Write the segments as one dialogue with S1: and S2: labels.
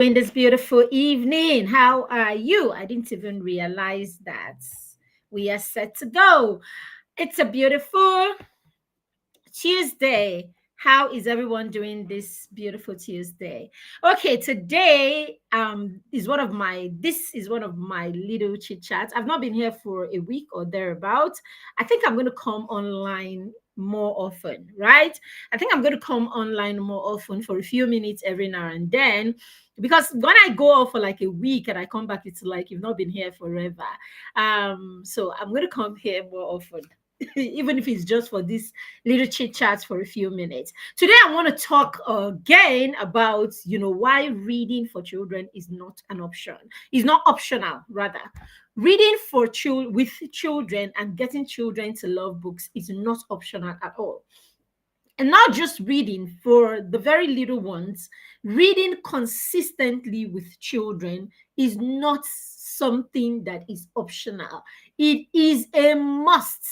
S1: In this beautiful evening. How are you? I didn't even realize that we are set to go. It's a beautiful Tuesday. How is everyone doing this beautiful Tuesday? Okay, today is one of my little chit chats. I've not been here for a week or thereabout. I think I'm going to come online more often, right? I think I'm going to come online more often for a few minutes every now and then, because when I go off for like a week and I come back, it's like you've not been here forever. So I'm going to come here more often. Even if it's just for this little chit chats for a few minutes. Today, I want to talk again about, why reading for children is not an option. It's not optional, rather. Reading for with children and getting children to love books is not optional at all. And not just reading for the very little ones, reading consistently with children is not something that is optional. It is a must.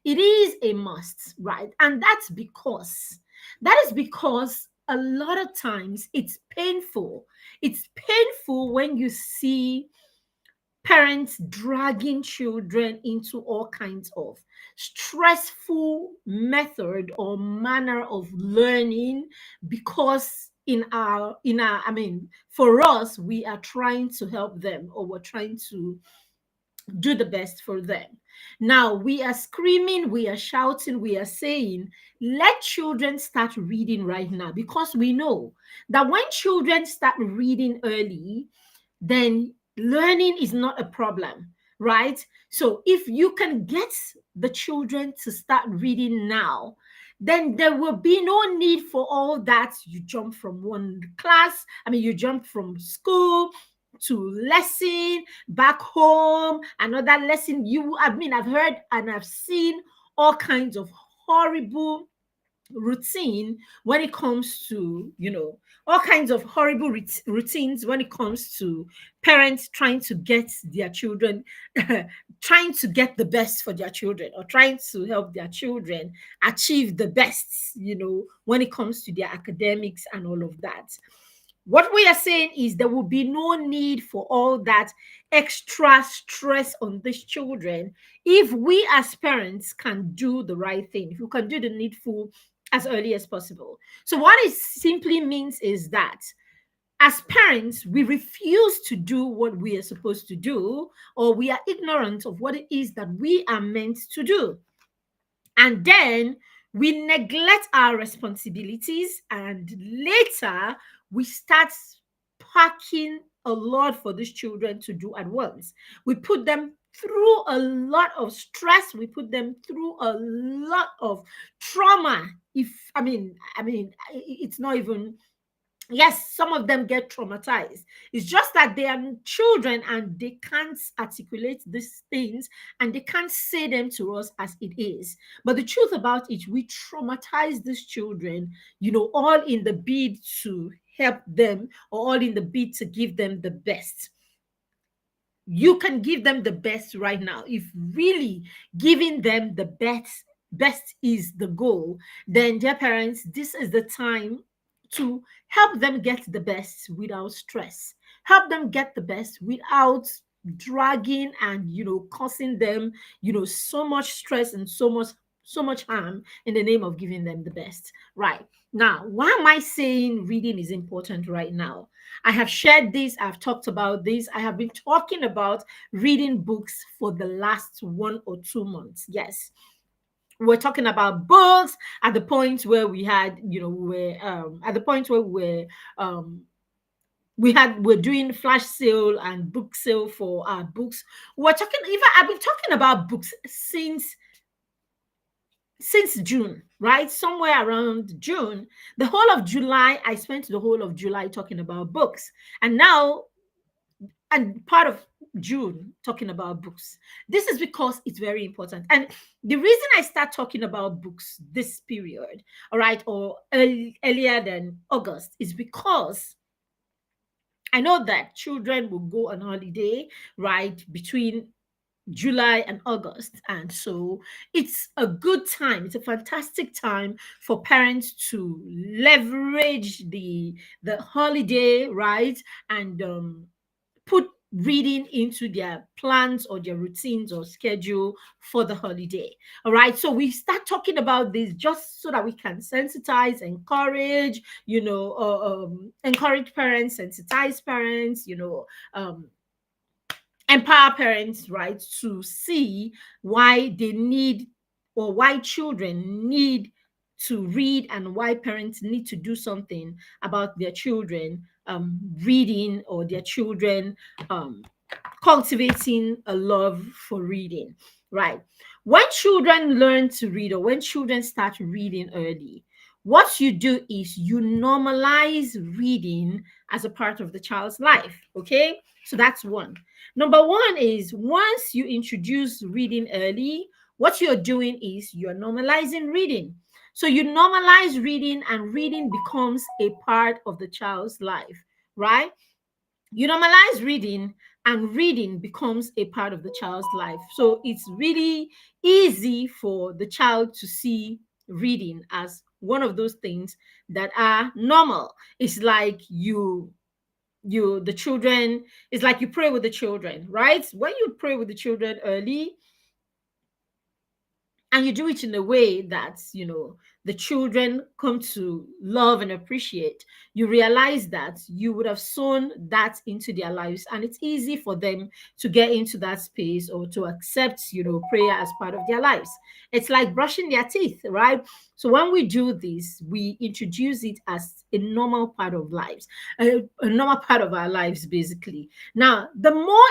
S1: It is a must, right? And that is because a lot of times it's painful. It's painful when you see parents dragging children into all kinds of stressful method or manner of learning, because for us, we are trying to help them, or we're trying to do the best for them. Now we are screaming, we are shouting, we are saying, let children start reading right now, because we know that when children start reading early, then learning is not a problem, right? So if you can get the children to start reading now, then there will be no need for all that. You jump from one class, you jump from school to lesson, back home, another lesson. I've heard and I've seen all kinds of horrible routine when it comes to, all kinds of horrible routines when it comes to parents trying to get their children trying to get the best for their children, or trying to help their children achieve the best, when it comes to their academics and all of that. What we are saying is there will be no need for all that extra stress on these children if we as parents can do the right thing, if we can do the needful as early as possible. So, what it simply means is that as parents, we refuse to do what we are supposed to do, or we are ignorant of what it is that we are meant to do. And then we neglect our responsibilities, and later we start packing a lot for these children to do at once. We put them through a lot of stress, we put them through a lot of trauma. If it's not even, yes, some of them get traumatized. It's just that they are children and they can't articulate these things, and they can't say them to us as it is. But the truth about it, we traumatize these children, all in the bid to help them, or all in the bid to give them the best. You can give them the best right now. If really giving them the best is the goal, then dear parents, this is the time to help them get the best without stress. Help them get the best without dragging and causing them so much stress and so much harm in the name of giving them the best. Right. Now, why am I saying reading is important right now? I have shared this, I've talked about this. I have been talking about reading books for the last 1 or 2 months. Yes. We're talking about books at the point where we had, at the point where we're doing flash sale and book sale for our books. We're talking, even I've been talking about books since June, right? Somewhere around June. The whole of July, I spent the whole of July talking about books. And now, and part of June talking about books. This is because it's very important. And the reason I start talking about books this period, all right, or earlier than August, is because I know that children will go on holiday, right, between July and August. And so it's a good time. It's a fantastic time for parents to leverage the holiday, right? And put reading into their plans or their routines or schedule for the holiday. All right. So we start talking about this just so that we can sensitize, encourage, encourage parents, sensitize parents, empower parents, right, to see why they need, or why children need to read, and why parents need to do something about their children reading, or their children um, cultivating a love for reading, right? When children learn to read, or when children start reading early, what you do is you normalize reading as a part of the child's life. Okay, so that's one. Number one is, once you introduce reading early, what you're doing is you're normalizing reading. So you normalize reading, and reading becomes a part of the child's life, right? You normalize reading, and reading becomes a part of the child's life. So it's really easy for the child to see reading as one of those things that are normal. It's like the children, it's like you pray with the children, right? When you pray with the children early, and you do it in a way that the children come to love and appreciate, you realize that you would have sown that into their lives, and it's easy for them to get into that space, or to accept prayer as part of their lives. It's like brushing their teeth, right? So when we do this, we introduce it as a normal part of lives, a normal part of our lives, basically. Now, the more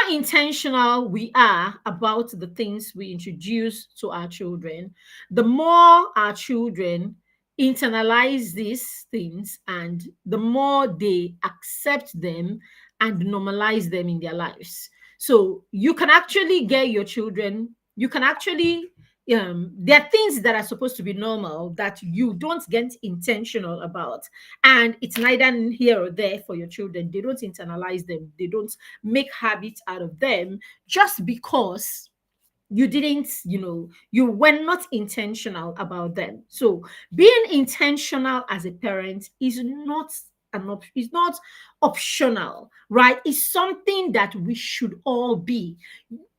S1: intentional we are about the things we introduce to our children, the more our children internalize these things, and the more they accept them and normalize them in their lives. So you can actually get your children, you can actually there are things that are supposed to be normal that you don't get intentional about, and it's neither here or there for your children. They don't internalize them, they don't make habits out of them, just because you didn't, you were not intentional about them. So being intentional as a parent is not is not optional, right? It's something that we should all be.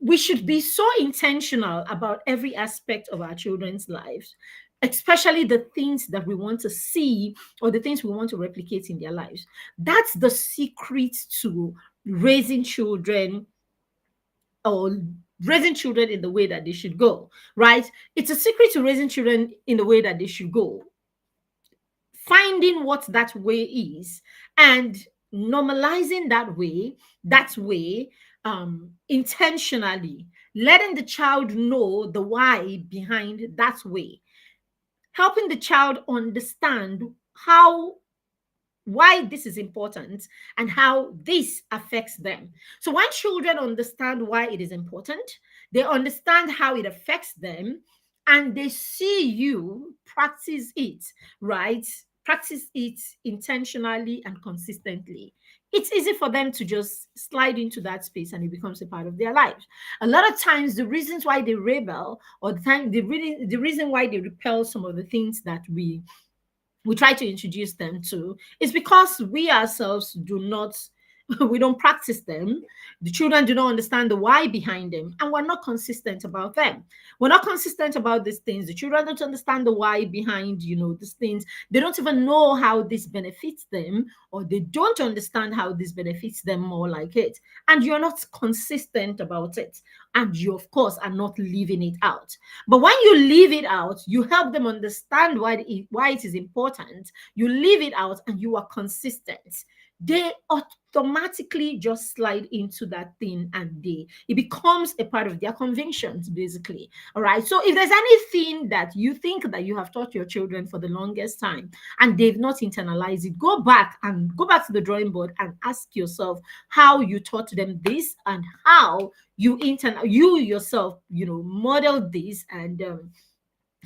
S1: We should be so intentional about every aspect of our children's lives, especially the things that we want to see, or the things we want to replicate in their lives. That's the secret to raising children, or raising children in the way that they should go, right? It's a secret to raising children in the way that they should go. Finding what that way is, and normalizing that way intentionally, letting the child know the why behind that way, helping the child understand how why this is important, and how this affects them. So when children understand why it is important, they understand how it affects them, and they see you practice it, right? Practice it intentionally and consistently. It's easy for them to just slide into that space, and it becomes a part of their lives. A lot of times, the reasons why they rebel, or the reason why they repel some of the things that we try to introduce them to, is because we ourselves do not we don't practice them. The children do not understand the why behind them, and we're not consistent about them. We're not consistent about these things. The children don't understand the why behind these things. They don't even know how this benefits them, or they don't understand how this benefits them more like it, and you're not consistent about it, and you of course are not living it out. But when you leave it out, you help them understand why it is important. You leave it out, and you are consistent. They automatically just slide into that thing, and it becomes a part of their convictions, basically. All right. So if there's anything that you think that you have taught your children for the longest time, and they've not internalized it, go back to the drawing board and ask yourself how you taught them this, and how you yourself modeled this, and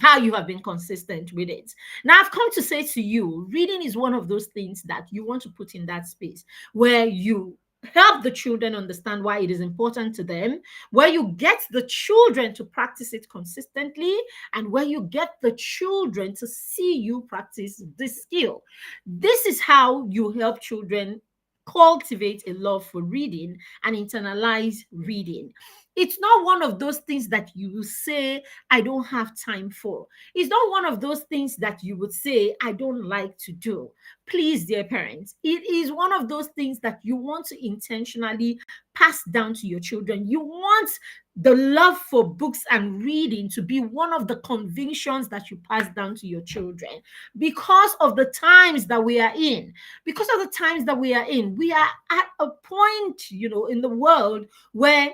S1: how you have been consistent with it. Now, I've come to say to you, reading is one of those things that you want to put in that space where you help the children understand why it is important to them, where you get the children to practice it consistently, and where you get the children to see you practice this skill. This is how you help children cultivate a love for reading and internalize reading. It's not one of those things that you will say, I don't have time for. It's not one of those things that you would say, I don't like to do. Please, dear parents, it is one of those things that you want to intentionally pass down to your children. You want the love for books and reading to be one of the convictions that you pass down to your children, because of the times that we are in. Because of the times that we are in, we are at a point, in the world where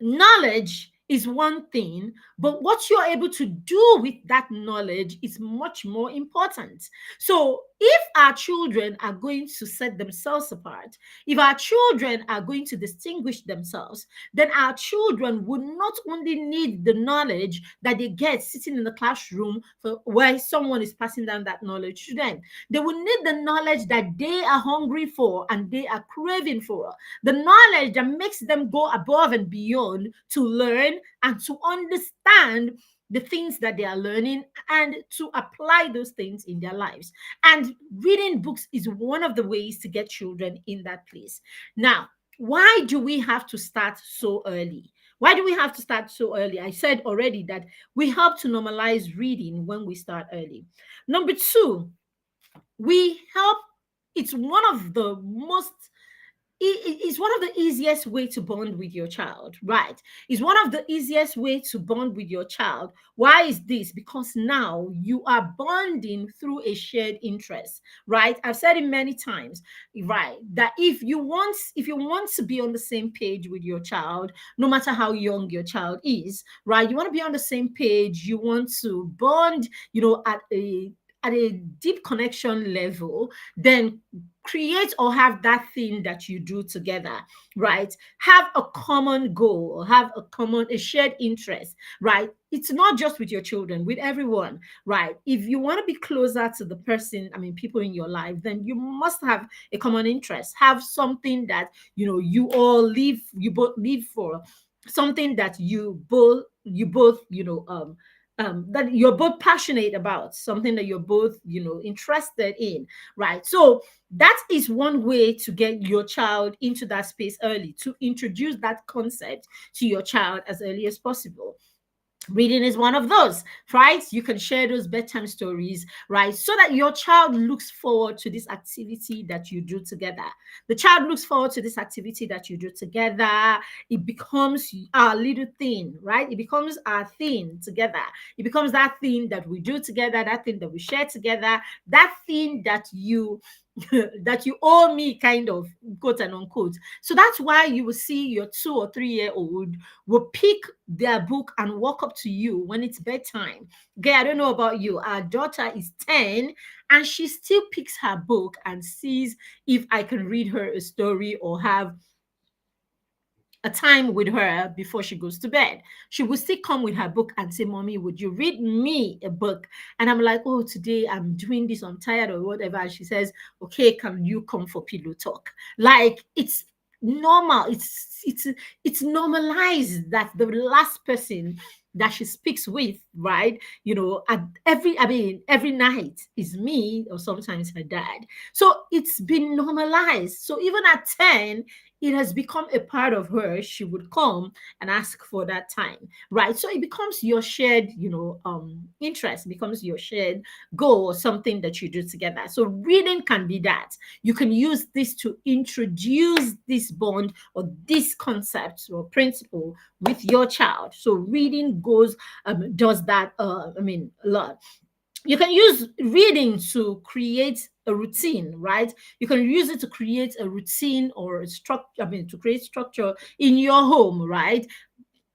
S1: knowledge is one thing, but what you're able to do with that knowledge is much more important. So, if our children are going to set themselves apart, if our children are going to distinguish themselves, then our children would not only need the knowledge that they get sitting in the classroom for where someone is passing down that knowledge to them, they will need the knowledge that they are hungry for and they are craving for, the knowledge that makes them go above and beyond to learn and to understand the things that they are learning and to apply those things in their lives. And reading books is one of the ways to get children in that place. Now, why do we have to start so early? Why do we have to start so early? I said already that we help to normalize reading when we start early. Number two, we help, it's one of the most it's one of the easiest way to bond with your child, right? It's one of the easiest way to bond with your child. Why is this? Because now you are bonding through a shared interest, right? I've said it many times, right? That if you want to be on the same page with your child, no matter how young your child is, right? You want to be on the same page. You want to bond, at a deep connection level, then create or have that thing that you do together, right? Have a common goal or have a shared interest, right? It's not just with your children, with everyone, right? If you want to be closer to the person, people in your life, then you must have a common interest. Have something that you both live for, something that you both that you're both passionate about, something that you're both interested in, right? So that is one way to get your child into that space early, to introduce that concept to your child as early as possible. Reading is one of those, right? You can share those bedtime stories, right? So that your child looks forward to this activity that you do together. The child looks forward to this activity that you do together. It becomes our little thing, right? It becomes our thing together. It becomes that thing that we do together, that thing that we share together, that thing that you that you owe me, kind of, quote and unquote. So that's why you will see your 2 or 3 year old will pick their book and walk up to you when it's bedtime. Okay, I don't know about you. Our daughter is 10 and she still picks her book and sees if I can read her a story or have a time with her before she goes to bed. She will still come with her book and say, Mommy, would you read me a book? And I'm like, oh, today I'm doing this, I'm tired or whatever. And she says, okay, can you come for pillow talk? Like, it's normal. It's normalized that the last person that she speaks with, right? At every night is me or sometimes her dad. So it's been normalized. So even at 10, it has become a part of her. She would come and ask for that time, right? So it becomes your shared interest, becomes your shared goal or something that you do together. So reading can be that. You can use this to introduce this bond or this concept or principle with your child. So reading does that a lot. You can use reading to create a routine, right? You can use it to create a routine or a structure, to create structure in your home, right?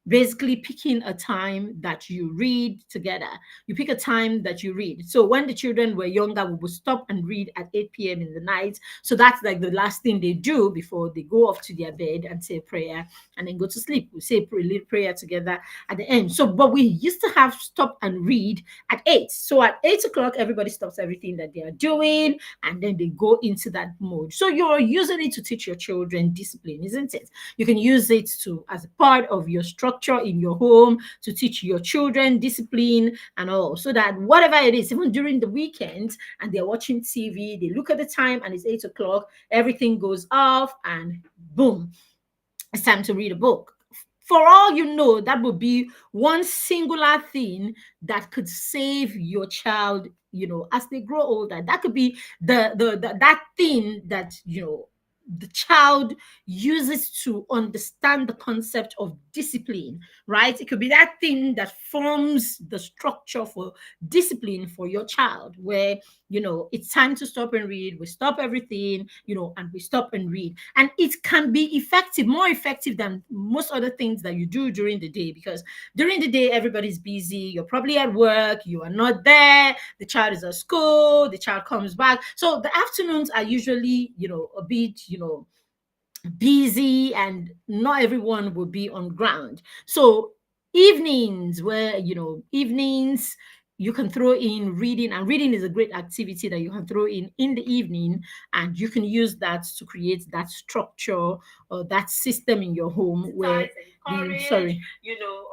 S1: basically picking a time that you read together. You pick a time that you read. So when the children were younger, we would stop and read at 8 p.m. in the night. So that's like the last thing they do before they go off to their bed and say a prayer and then go to sleep. We say a little prayer together at the end. So, but we used to have stop and read at 8. So at 8 o'clock, everybody stops everything that they are doing and then they go into that mode. So you're using it to teach your children discipline, isn't it? You can use it to as a part of your structure in your home to teach your children discipline and all, so that whatever it is, even during the weekends and they're watching TV, they look at the time and it's 8 o'clock, everything goes off and boom, it's time to read a book. For all you know, that would be one singular thing that could save your child, as they grow older. That could be that thing that, the child uses to understand the concept of discipline, right? It could be that thing that forms the structure for discipline for your child, where it's time to stop and read. We stop everything, and we stop and read. And it can be effective, more effective than most other things that you do during the day, because during the day, everybody's busy. You're probably at work, you are not there, the child is at school, the child comes back. So the afternoons are usually, a bit, busy and not everyone will be on ground. So evenings, where evenings you can throw in reading, and reading is a great activity that you can throw in the evening, and you can use that to create that structure or that system in your home where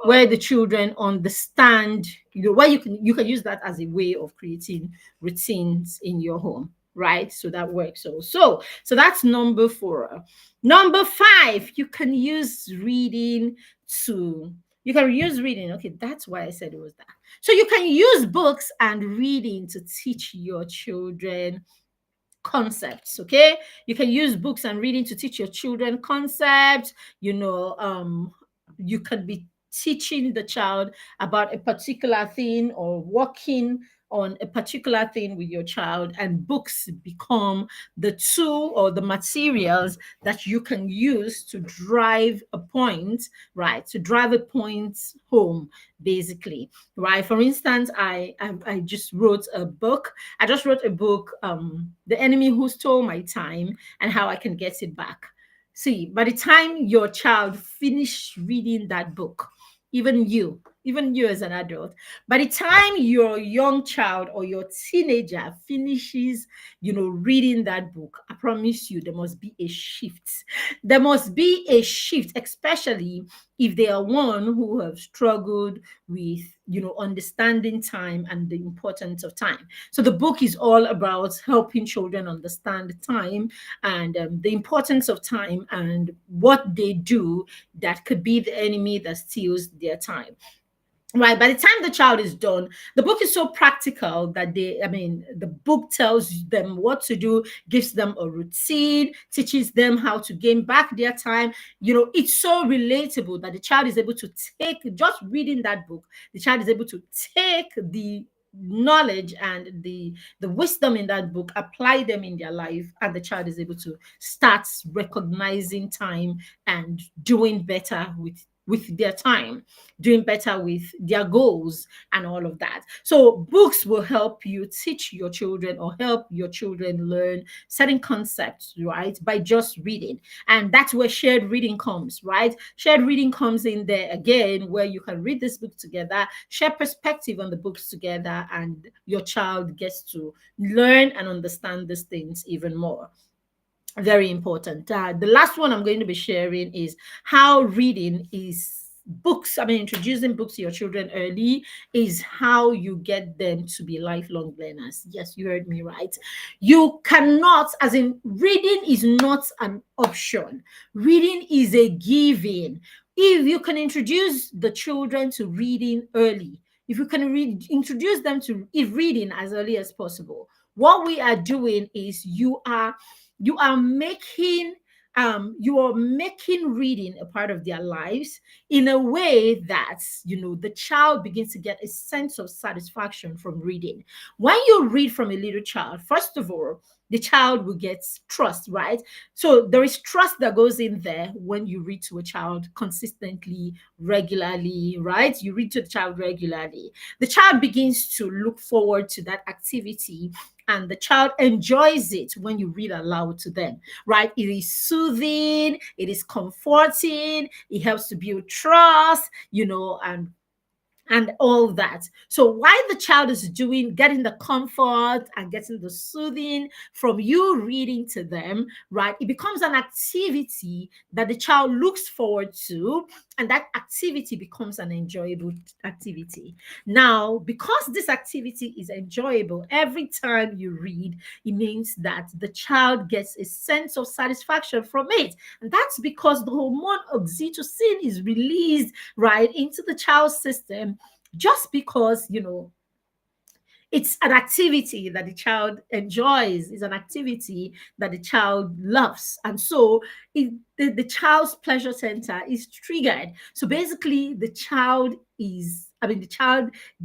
S1: where the children understand, where you can use that as a way of creating routines in your home, right? So that works also. So that's number 4. Number 5, you can use reading. Okay, that's why I said it was that. So you can use books and reading to teach your children concepts. Okay, you can use books and reading to teach your children concepts. You can be teaching the child about a particular thing or working on a particular thing with your child, and books become the tool or the materials that you can use to drive a point, right? To drive a point home, basically, right? For instance, I just wrote a book. I just wrote a book, The Enemy Who Stole My Time and How I Can Get It Back. See, by the time your child finish reading that book, even you as an adult, by the time your young child or your teenager finishes, reading that book, I promise you there must be a shift. There must be a shift, especially if they are one who have struggled with, understanding time and the importance of time. So the book is all about helping children understand time and the importance of time and what they do that could be the enemy that steals their time. Right, by the time the child is done, the book is so practical that the book tells them what to do, gives them a routine, teaches them how to gain back their time. It's so relatable that the child is able to take, just reading that book, the child is able to take the knowledge and the wisdom in that book, apply them in their life, and the child is able to start recognizing time and doing better with their time, doing better with their goals and all of that. So books will help you teach your children or help your children learn certain concepts, right? By just reading. And that's where shared reading comes, right? Shared reading comes in there again, where you can read this book together, share perspective on the books together, and your child gets to learn and understand these things even more. Very important. The last one I'm going to be sharing is how reading is books. Introducing books to your children early is how you get them to be lifelong learners. Yes, you heard me right. You cannot, as in, reading is not an option, reading is a given. If you can introduce the children to reading early, if you can introduce them to reading as early as possible, what we are doing is you are making reading a part of their lives in a way that the child begins to get a sense of satisfaction from reading. When you read from a little child, first of all, the child will get trust, right? So there is trust that goes in there when you read to a child consistently, regularly, right? You read to the child regularly. The child begins to look forward to that activity, and the child enjoys it when you read aloud to them, right? It is soothing, it is comforting, it helps to build trust, and all that. So while the child is getting the comfort and getting the soothing from you reading to them, right, it becomes an activity that the child looks forward to, and that activity becomes an enjoyable activity. Now, because this activity is enjoyable every time you read, it means that the child gets a sense of satisfaction from it. And that's because the hormone oxytocin is released right into the child's system, just because it's an activity that the child enjoys, it's an activity that the child loves. And so the child's pleasure center is triggered. So basically, the child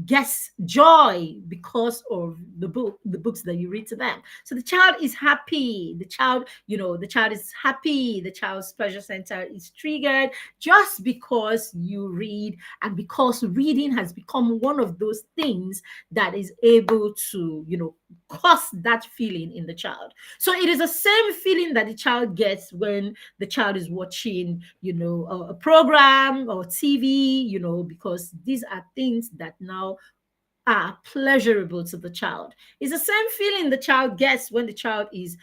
S1: gets joy because of the books that you read to them. So the child is happy. The child is happy. The child's pleasure center is triggered just because you read, and because reading has become one of those things that is able to, cause that feeling in the child. So it is the same feeling that the child gets when the child is watching, a program or TV, because these are things that now are pleasurable to the child. It's the same feeling the child gets when the child is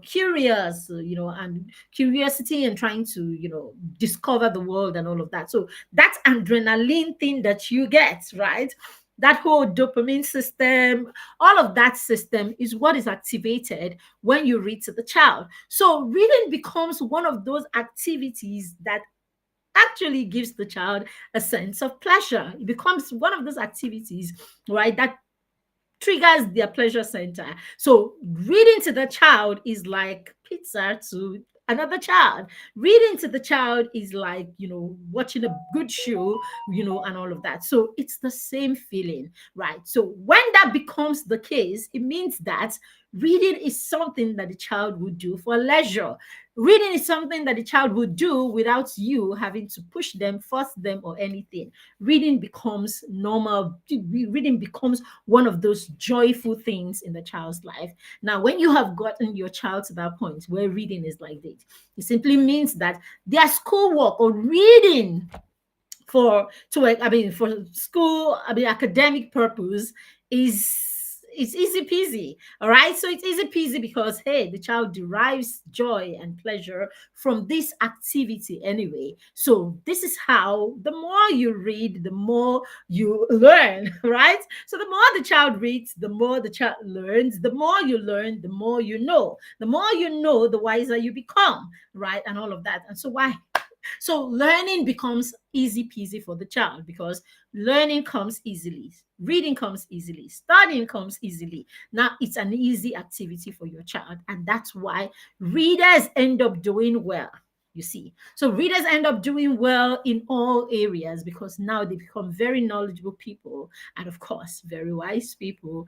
S1: curious, and curiosity and trying to, discover the world and all of that. So that adrenaline thing that you get, right? That whole dopamine system, all of that system is what is activated when you read to the child. So reading becomes one of those activities that actually gives the child a sense of pleasure. It becomes one of those activities, right, that triggers their pleasure center. So reading to the child is like pizza to another child. Reading to the child is like, watching a good show, and all of that. So it's the same feeling, right? So when that becomes the case, it means that reading is something that the child would do for leisure. Reading is something that the child would do without you having to push them, force them, or anything. Reading becomes normal. Reading becomes one of those joyful things in the child's life. Now, when you have gotten your child to that point where reading is like this, it simply means that their schoolwork or reading for school, academic purpose is it's easy peasy. All right, so it's easy peasy because, hey, the child derives joy and pleasure from this activity anyway. So this is how the more you read, the more you learn. Right? So the more the child reads, the more the child learns. The more you learn, the more you know. The more you know, the wiser you become. Right? And all of that. And so why so learning becomes easy peasy for the child because learning comes easily, reading comes easily, studying comes easily. Now it's an easy activity for your child, and that's why readers end up doing well. You see, so readers end up doing well in all areas because now they become very knowledgeable people, and of course, very wise people,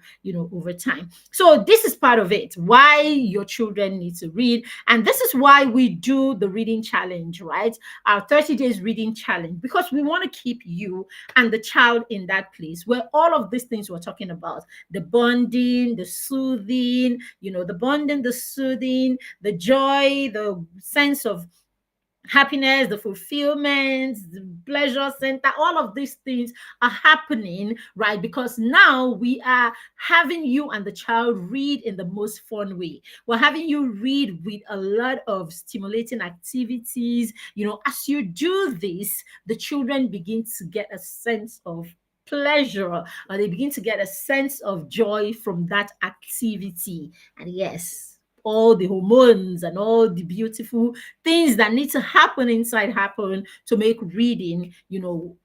S1: over time. So, this is part of it why your children need to read, and this is why we do the reading challenge, right? Our 30 days reading challenge, because we want to keep you and the child in that place where all of these things we're talking about, the bonding, the soothing, the bonding, the soothing, the joy, the sense of happiness, the fulfillment, the pleasure center, all of these things are happening, right? Because now we are having you and the child read in the most fun way. We're having you read with a lot of stimulating activities. As you do this, the children begin to get a sense of pleasure, or they begin to get a sense of joy from that activity. And yes, all the hormones and all the beautiful things that need to happen inside happen to make reading,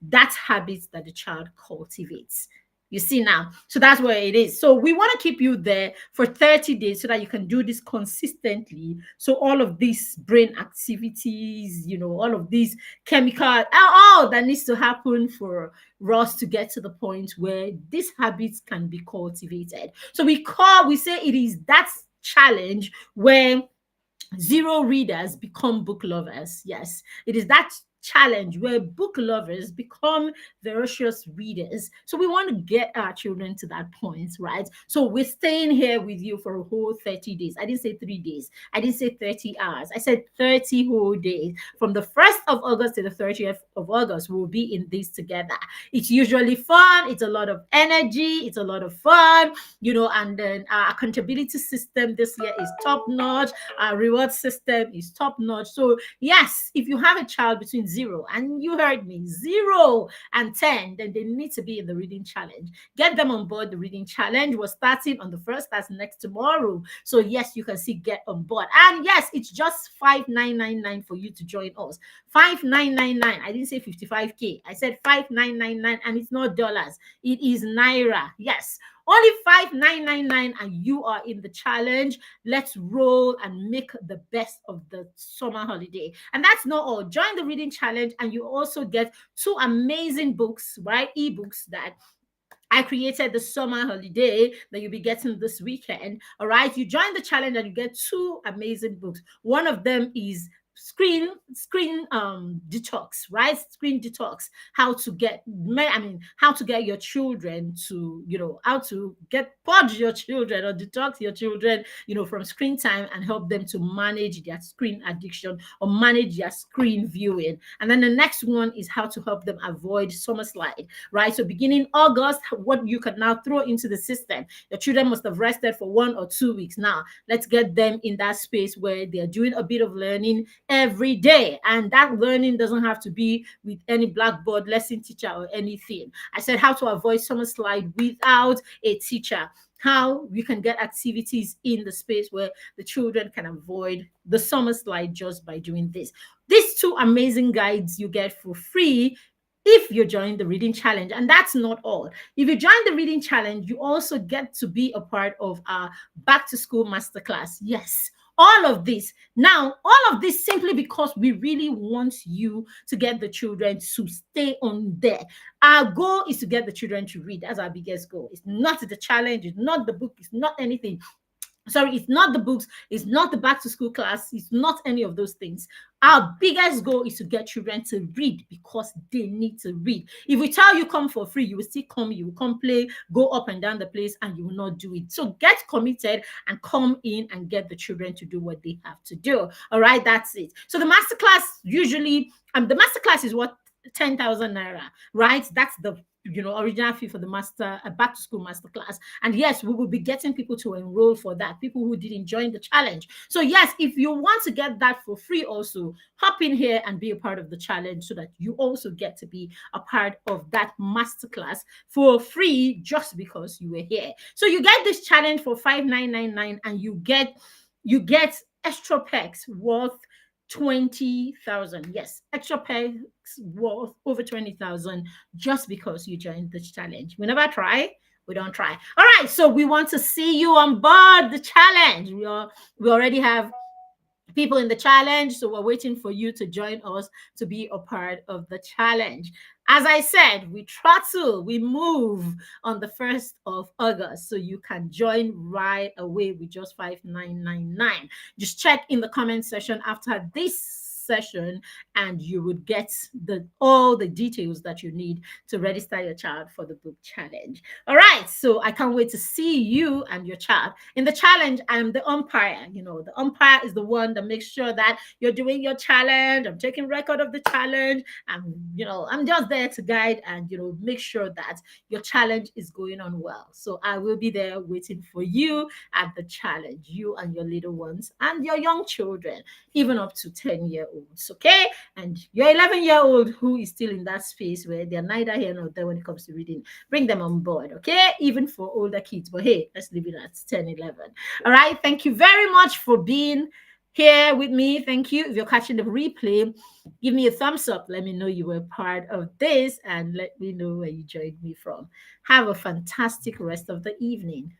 S1: that habit that the child cultivates. You see now. So that's where it is. So we want to keep you there for 30 days so that you can do this consistently. So all of these brain activities, all of these chemical, all that needs to happen for us to get to the point where these habits can be cultivated. So we say it is that challenge where zero readers become book lovers. Yes, it is that challenge where book lovers become voracious readers. So we want to get our children to that point, right? So we're staying here with you for a whole 30 days. I didn't say 3 days. I didn't say 30 hours. I said 30 whole days. From the 1st of August to the 30th of August, we'll be in this together. It's usually fun. It's a lot of energy. It's a lot of fun, and then our accountability system this year is top notch. Our reward system is top notch. So yes, if you have a child between 0, and you heard me, 0 and 10, then they need to be in the reading challenge. Get them on board the reading challenge. We're starting on the 1st. That's next tomorrow. So yes, you can see get on board. And yes, it's just 5,999 for you to join us. 5,999. I didn't say 55K. I said 5,999, and it's not dollars. It is naira. Yes. Only 5,999, and you are in the challenge. Let's roll and make the best of the summer holiday. And that's not all. Join the reading challenge, and you also get 2 amazing books, right? Ebooks that I created the summer holiday that you'll be getting this weekend. All right. You join the challenge and you get 2 amazing books. One of them is screen detox, right? Screen detox. How to get your children to, how to purge your children or detox your children, from screen time, and help them to manage their screen addiction or manage their screen viewing. And then the next one is how to help them avoid summer slide, right? So beginning August, what you can now throw into the system. Your children must have rested for 1 or 2 weeks. Now let's get them in that space where they're doing a bit of learning every day. And that learning doesn't have to be with any blackboard lesson teacher or anything. I said how to avoid summer slide without a teacher. How we can get activities in the space where the children can avoid the summer slide just by doing this. These 2 amazing guides you get for free if you join the reading challenge. And that's not all. If you join the reading challenge, you also get to be a part of our back to school masterclass. Yes, all of this. Now, all of this simply because we really want you to get the children to stay on there. Our goal is to get the children to read. That's our biggest goal. It's not the challenge, it's not the book, it's not anything. Sorry, it's not the books, it's not the back to school class, it's not any of those things. Our biggest goal is to get children to read because they need to read. If we tell you come for free, you will still come, you will come play, go up and down the place, and you will not do it. So get committed and come in and get the children to do what they have to do. All right, that's it. So the masterclass usually, the masterclass is what, 10,000 naira, right? That's the original fee for the back to school master class. And yes, we will be getting people to enroll for that, people who didn't join the challenge. So yes, if you want to get that for free, also hop in here and be a part of the challenge so that you also get to be a part of that master class for free just because you were here. So you get this challenge for 5,999, and you get extra packs worth 20,000. Yes, extra packs worth over 20,000 just because you joined the challenge. We never try, we don't try. All right, so we want to see you on board the challenge. We already have people in the challenge, so we're waiting for you to join us to be a part of the challenge. As I said, we move on the 1st of August, so you can join right away with just 5,999. Just check in the comment section after this session, and you would get all the details that you need to register your child for the book challenge. All right, so I can't wait to see you and your child in the challenge. I'm the umpire. The umpire is the one that makes sure that you're doing your challenge. I'm taking record of the challenge, and I'm just there to guide and make sure that your challenge is going on well. So I will be there waiting for you at the challenge, you and your little ones and your young children, even up to 10-year-olds. Okay, and your 11-year-old who is still in that space where they're neither here nor there when it comes to reading, bring them on board. Okay, even for older kids, but hey, let's leave it at 10, 11. All right, thank you very much for being here with me. Thank you. If you're catching the replay, give me a thumbs up. Let me know you were part of this and let me know where you joined me from. Have a fantastic rest of the evening.